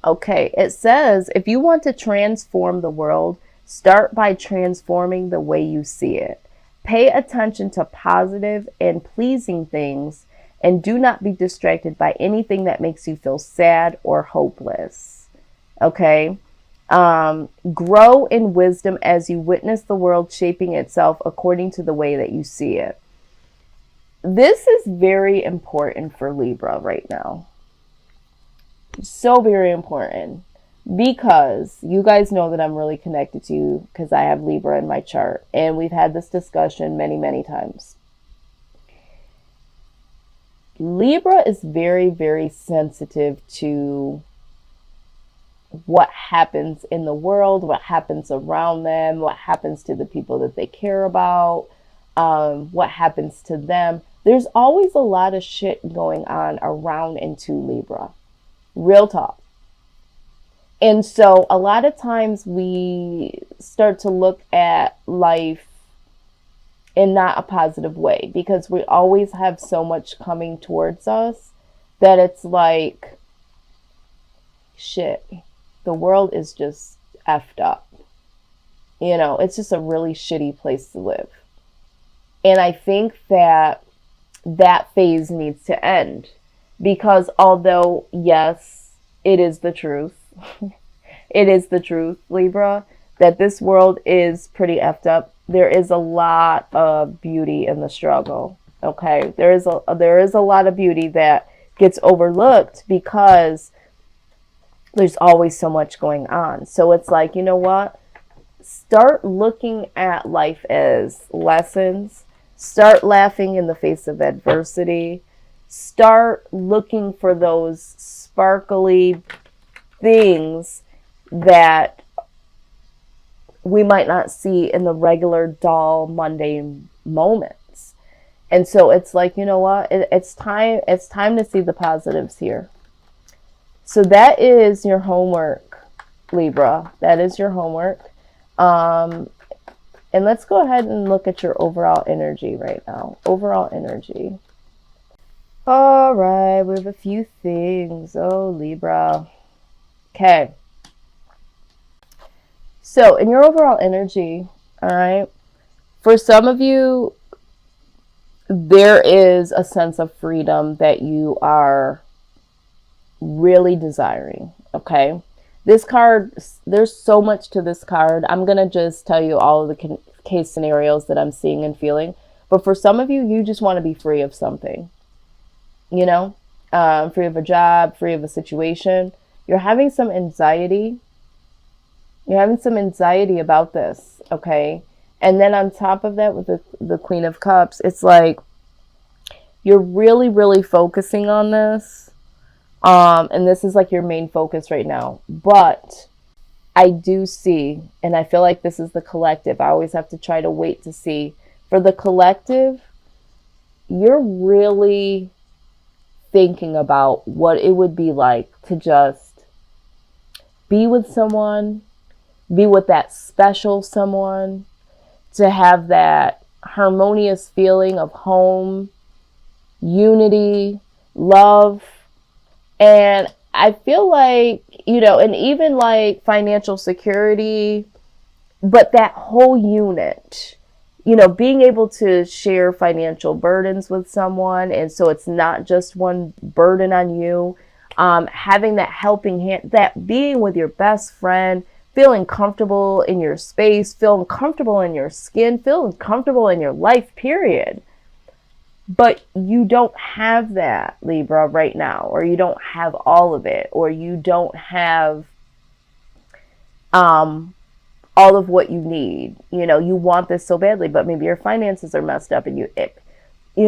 Okay, it says if you want to transform the world, start by transforming the way you see it. Pay attention to positive and pleasing things and do not be distracted by anything that makes you feel sad or hopeless. Okay? Grow in wisdom as you witness the world shaping itself according to the way that you see it. This is very important for Libra right now. So very important because you guys know that I'm really connected to you because I have Libra in my chart and we've had this discussion many, many times. Libra is very, very sensitive to what happens in the world, what happens around them, what happens to the people that they care about, what happens to them. There's always a lot of shit going on around into Libra. Real talk. And so a lot of times we start to look at life in not a positive way because we always have so much coming towards us that it's like, shit, the world is just effed up. You know, it's just a really shitty place to live. And I think that that phase needs to end because although, yes, it is the truth, it is the truth, Libra, that this world is pretty effed up. There is a lot of beauty in the struggle. Okay, there is a lot of beauty that gets overlooked because there's always so much going on. So it's like, you know what? Start looking at life as lessons. Start laughing in the face of adversity. Start looking for those sparkly things that we might not see in the regular dull mundane moments. And so it's like, you know what? It's time to see the positives here. So that is your homework, Libra. That is your homework. And let's go ahead and look at your overall energy right now. Overall energy. All right, we have a few things. Oh, Libra. Okay. So in your overall energy, all right, for some of you, there is a sense of freedom that you are really desiring, okay? This card, there's so much to this card. I'm going to just tell you all of the case scenarios that I'm seeing and feeling. But for some of you, you just want to be free of something, you know, free of a job, free of a situation. You're having some anxiety. You're having some anxiety about this, okay? And then on top of that, with the Queen of Cups, it's like you're really, really focusing on this. And this is like your main focus right now. But I do see, and I feel like this is the collective. I always have to try to wait to see. For the collective, you're really thinking about what it would be like to just be with someone, be with that special someone, to have that harmonious feeling of home, unity, love. And I feel like, you know, and even like financial security, but that whole unit, you know, being able to share financial burdens with someone. And so it's not just one burden on you. Having that helping hand, that being with your best friend, feeling comfortable in your space, feeling comfortable in your skin, feeling comfortable in your life, period. But you don't have that, Libra, right now, or you don't have all of it, or you don't have all of what you need. You know, you want this so badly, but maybe your finances are messed up, and you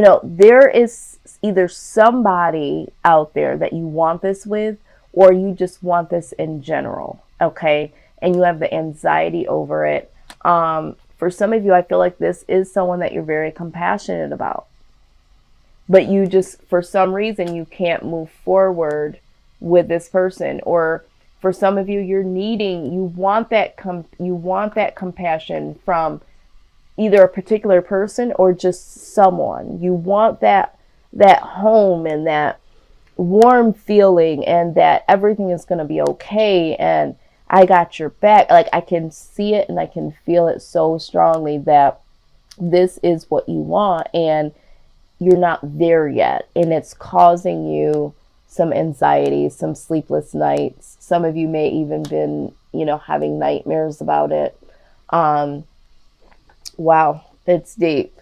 know, there is either somebody out there that you want this with, or you just want this in general, okay? And you have the anxiety over it. For some of you, I feel like this is someone that you're very compassionate about. But you just, for some reason, you can't move forward with this person. Or for some of you, you want that compassion from either a particular person or just someone. You want that home and that warm feeling, and that everything is going to be okay, and I got your back. Like, I can see it and I can feel it so strongly that this is what you want, and you're not there yet, and it's causing you some anxiety, some sleepless nights. Some of you may even been, having nightmares about it. Wow, it's deep.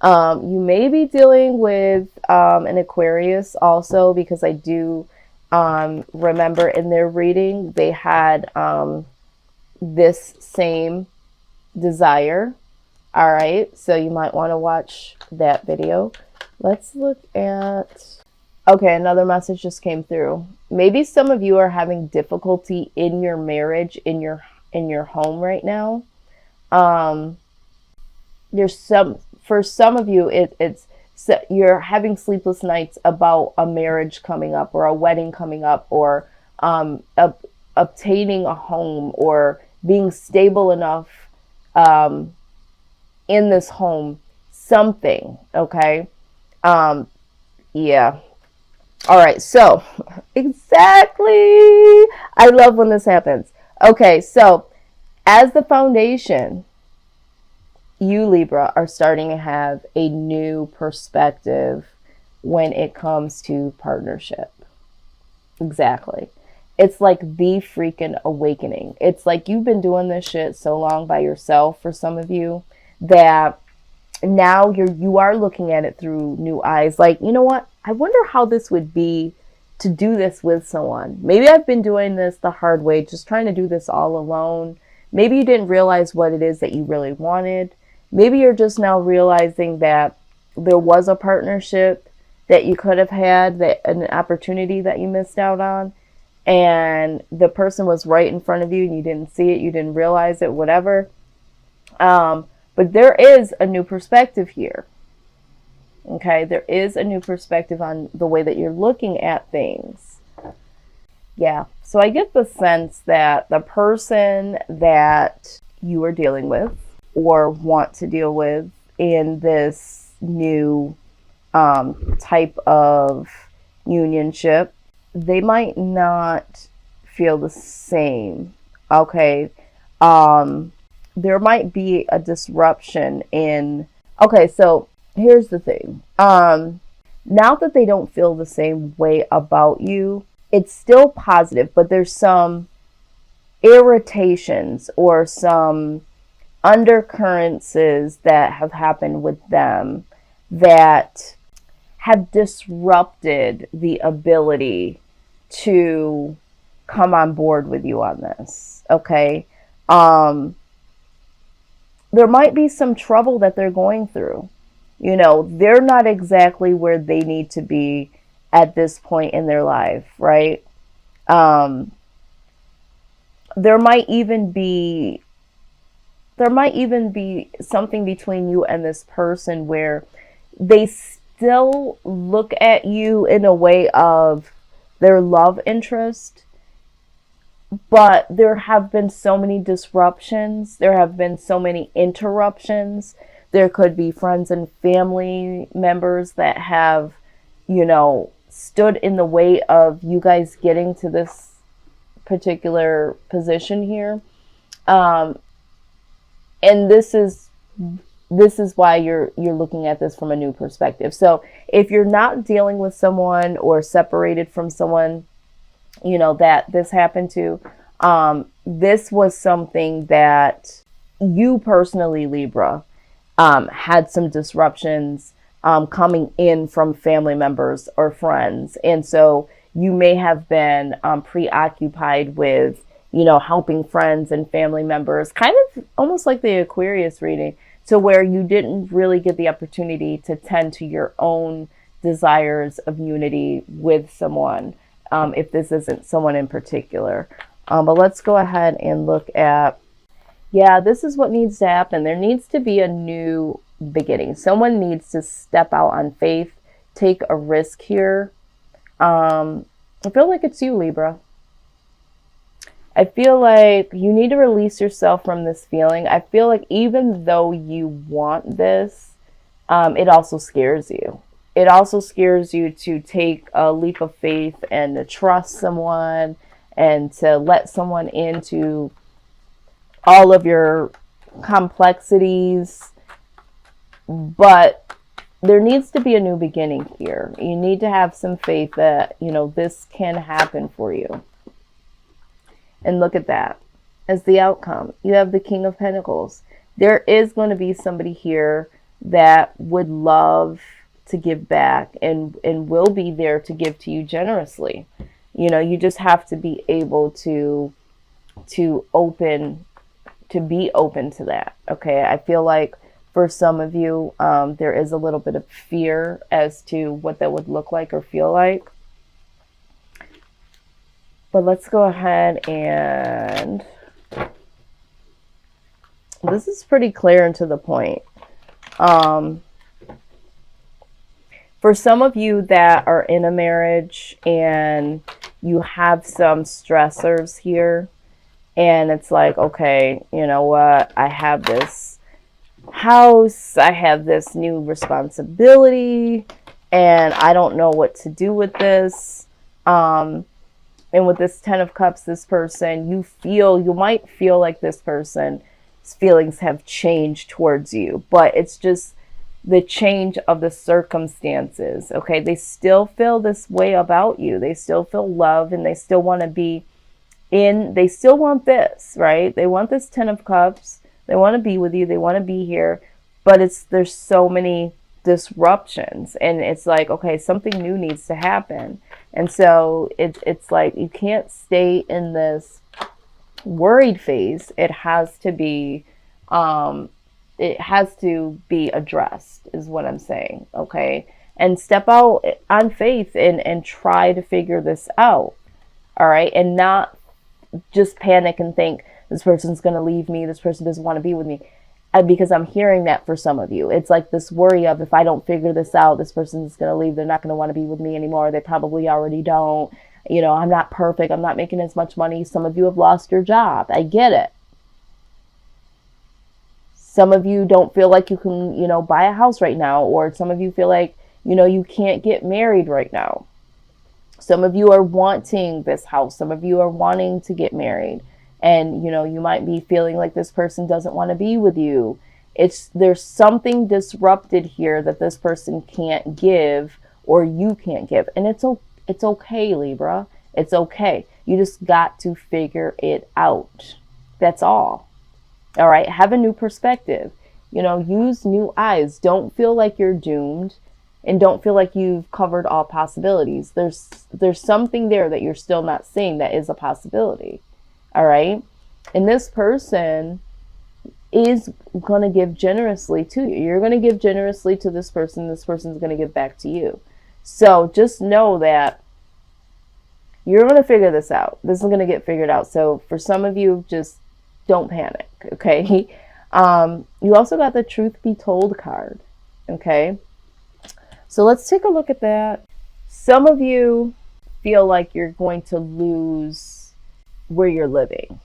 You may be dealing with an Aquarius also, because I do remember in their reading they had this same desire. All right, so you might want to watch that video. Let's look at... Okay, another message just came through. Maybe some of you are having difficulty in your marriage, in your home right now. For some of you, it's you're having sleepless nights about a marriage coming up, or a wedding coming up, or obtaining a home, or being stable enough in this home, something. Okay. Yeah. All right. So exactly. I love when this happens. Okay. So as the foundation, you, Libra, are starting to have a new perspective when it comes to partnership. Exactly. It's like the freaking awakening. It's like you've been doing this shit so long by yourself, for some of you, that now you are looking at it through new eyes. Like, you know what? I wonder how this would be to do this with someone. Maybe I've been doing this the hard way, just trying to do this all alone. Maybe you didn't realize what it is that you really wanted. Maybe you're just now realizing that there was a partnership that you could have had, that an opportunity that you missed out on, and the person was right in front of you and you didn't see it, you didn't realize it, whatever. But there is a new perspective here. Okay, there is a new perspective on the way that you're looking at things. Yeah, so I get the sense that the person that you are dealing with, or want to deal with, in this new type of unionship, they might not feel the same. Okay. There might be a disruption in... Okay, so here's the thing. Now that they don't feel the same way about you, it's still positive, but there's some irritations or some undercurrents that have happened with them that have disrupted the ability to come on board with you on this. Okay. There might be some trouble that they're going through. They're not exactly where they need to be at this point in their life, right? There might even be something between you and this person where they still look at you in a way of their love interest, but there have been so many disruptions. There have been so many interruptions. There could be friends and family members that have, stood in the way of you guys getting to this particular position here. And this is why you're looking at this from a new perspective. So if you're not dealing with someone or separated from someone, that this happened to, this was something that you personally, Libra, had some disruptions coming in from family members or friends. And so you may have been preoccupied with, helping friends and family members, kind of almost like the Aquarius reading, to where you didn't really get the opportunity to tend to your own desires of unity with someone, if this isn't someone in particular. But let's go ahead and look at, this is what needs to happen. There needs to be a new beginning. Someone needs to step out on faith, take a risk here. I feel like it's you, Libra. I feel like you need to release yourself from this feeling. I feel like even though you want this, it also scares you. it also scares you to take a leap of faith and to trust someone and to let someone into all of your complexities. But there needs to be a new beginning here. You need to have some faith that, you know, this can happen for you. And look at that as the outcome. You have the King of Pentacles. There is going to be somebody here that would love to give back and will be there to give to you generously. You know, you just have to be able to be open to that. Okay. I feel like for some of you, there is a little bit of fear as to what that would look like or feel like. But let's go ahead and this is pretty clear and to the point. For some of you that are in a marriage and you have some stressors here, and it's like, okay, you know what? I have this house, I have this new responsibility, and I don't know what to do with this. And with this 10 of Cups, this person, you might feel like this person's feelings have changed towards you, but it's just the change of the circumstances. Okay. They still feel this way about you. They still feel love, and they still want to be they still want this, right? They want this 10 of Cups. They want to be with you. They want to be here, but there's so many disruptions, and it's like, okay, something new needs to happen. And so it's like, you can't stay in this worried phase. It has to be addressed, is what I'm saying. Okay. And step out on faith and try to figure this out. All right. And not just panic and think this person's going to leave me. This person doesn't want to be with me. Because I'm hearing that for some of you. It's like this worry of, if I don't figure this out, this person's going to leave. They're not going to want to be with me anymore. They probably already don't. You know, I'm not perfect. I'm not making as much money. Some of you have lost your job. I get it. Some of you don't feel like you can, you know, buy a house right now. Or some of you feel like, you know, you can't get married right now. Some of you are wanting this house. Some of you are wanting to get married. And, you know, you might be feeling like this person doesn't want to be with you. There's something disrupted here that this person can't give, or you can't give. And it's okay, Libra. It's okay. You just got to figure it out. That's all. All right. Have a new perspective. You know, use new eyes. Don't feel like you're doomed, and don't feel like you've covered all possibilities. There's something there that you're still not seeing that is a possibility. All right. And this person is going to give generously to you. You're going to give generously to this person. This person's going to give back to you. So just know that you're going to figure this out. This is going to get figured out. So for some of you, just don't panic. Okay. You also got the Truth Be Told card. Okay. So let's take a look at that. Some of you feel like you're going to lose where you're living.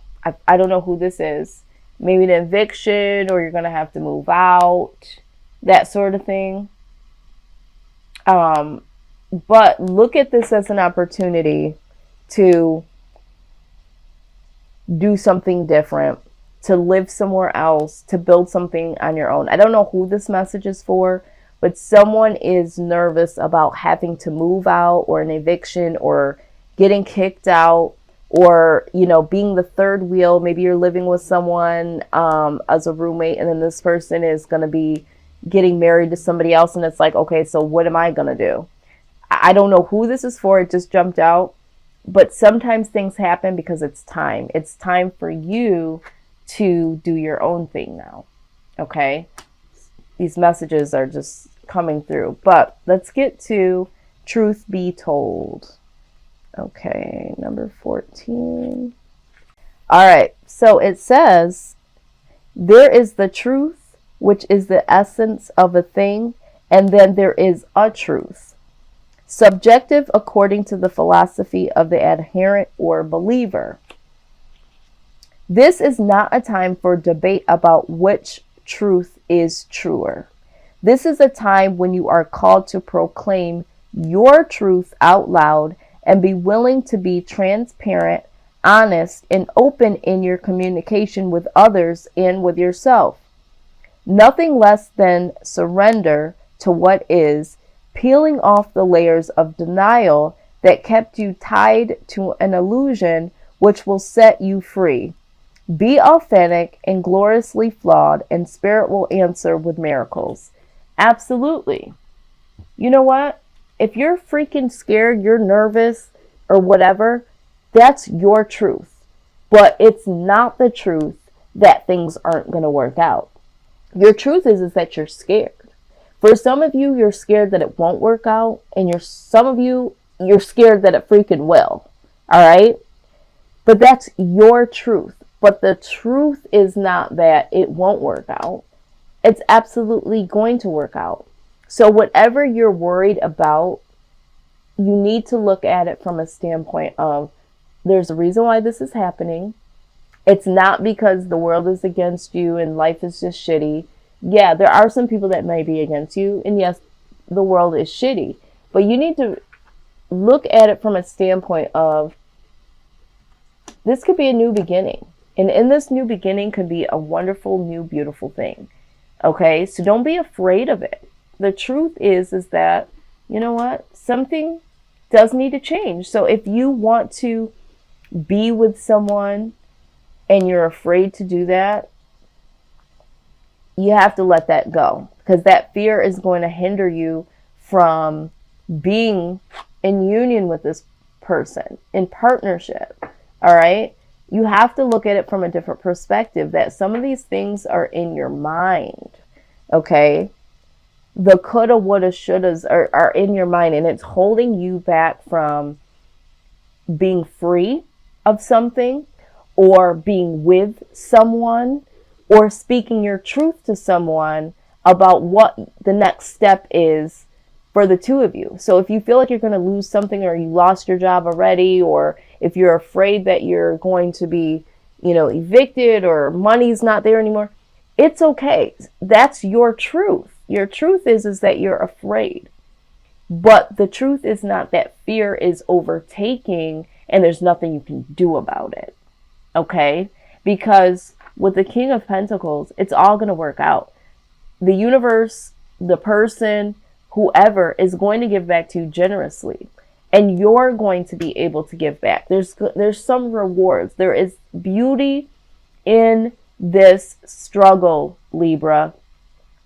I don't know who this is. Maybe an eviction, or you're going to have to move out, that sort of thing. But look at this as an opportunity to do something different, to live somewhere else, to build something on your own. I don't know who this message is for, but someone is nervous about having to move out, or an eviction, or getting kicked out, or, you know, being the third wheel. Maybe you're living with someone as a roommate, and then this person is going to be getting married to somebody else. And it's like, okay, so what am I going to do? I don't know who this is for. It just jumped out. But sometimes things happen because it's time. It's time for you to do your own thing now. Okay. These messages are just coming through. But let's get to Truth Be Told. Okay, number 14. All right, so it says, there is the truth, which is the essence of a thing, and then there is a truth. Subjective according to the philosophy of the adherent or believer. This is not a time for debate about which truth is truer. This is a time when you are called to proclaim your truth out loud and be willing to be transparent, honest, and open in your communication with others and with yourself. Nothing less than surrender to what is, peeling off the layers of denial that kept you tied to an illusion which will set you free. Be authentic and gloriously flawed, and Spirit will answer with miracles. Absolutely. You know what? If you're freaking scared, you're nervous, or whatever, that's your truth. But it's not the truth that things aren't going to work out. Your truth is that you're scared. For some of you, you're scared that it won't work out, and some of you, you're scared that it freaking will. All right? But that's your truth. But the truth is not that it won't work out. It's absolutely going to work out. So whatever you're worried about, you need to look at it from a standpoint of there's a reason why this is happening. It's not because the world is against you and life is just shitty. Yeah, there are some people that may be against you. And yes, the world is shitty. But you need to look at it from a standpoint of this could be a new beginning. And in this new beginning could be a wonderful, new, beautiful thing. Okay? So don't be afraid of it. The truth is that, you know what? Something does need to change. So if you want to be with someone and you're afraid to do that, you have to let that go, because that fear is going to hinder you from being in union with this person, in partnership. All right? You have to look at it from a different perspective, that some of these things are in your mind. Okay? The coulda, woulda, shouldas are in your mind, and it's holding you back from being free of something, or being with someone, or speaking your truth to someone about what the next step is for the two of you. So if you feel like you're going to lose something, or you lost your job already, or if you're afraid that you're going to be, evicted, or money's not there anymore, it's okay. That's your truth. Your truth is that you're afraid. But the truth is not that fear is overtaking and there's nothing you can do about it. Okay? Because with the King of Pentacles, it's all going to work out. The universe, the person, whoever is going to give back to you generously. And you're going to be able to give back. There's some rewards. There is beauty in this struggle, Libra.